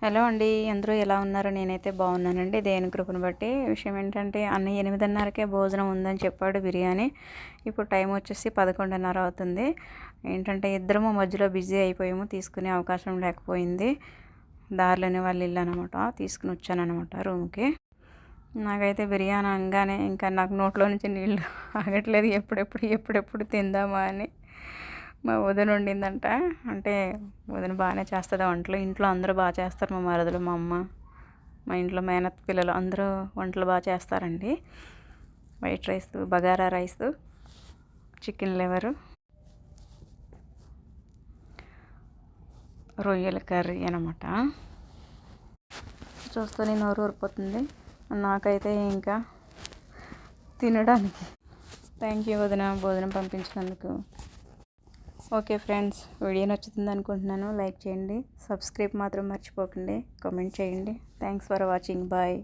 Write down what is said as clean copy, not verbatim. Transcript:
Hello అండి, అందరూ ఎలా ఉన్నారు? నేనైతే బాగున్నానండి, దేవుని కృపను బట్టి. విషయం ఏంటంటే అన్న 8:30కే భోజనం ఉందని చెప్పాడు, బిర్యానీ. ఇప్పుడు టైం వచ్చేసి 11:30 అవుతుంది. ఏంటంటే ఇద్దరము మధ్యలో బిజీ అయిపోయాము, తీసుకునే అవకాశం లేకపోయింది. దారిలోనే వాళ్ళ ఇల్లు అనమాట, తీసుకుని వచ్చానమాట రూమ్కి. నాకైతే బిర్యానీ అనగానే ఇంకా నాకు నోట్లో నుంచి నీళ్ళు ఆగట్లేదు, ఎప్పుడెప్పుడు తిందామా అని. మా వదిన వండిందంట. అంటే వదిన బాగానే చేస్తుంది వంటలు. ఇంట్లో అందరూ బాగా చేస్తారు, మా మరదలు, మా అమ్మ, మా ఇంట్లో మేనత్త పిల్లలు అందరూ వంటలు బాగా చేస్తారండి. White rice, bagara rice, chicken liver, రొయ్యల కర్రీ అనమాట. చూస్తూనే నోరు ఊరిపోతుంది నాకైతే ఇంకా తినడానికి. థ్యాంక్ యూ వదిన, భోజనం పంపించినందుకు. ఓకే ఫ్రెండ్స్, వీడియో నచ్చుతుంది అనుకుంటున్నాను. లైక్ చేయండి, సబ్స్క్రైబ్ మాత్రం మర్చిపోకండి, కామెంట్ చేయండి. Thanks for watching, bye.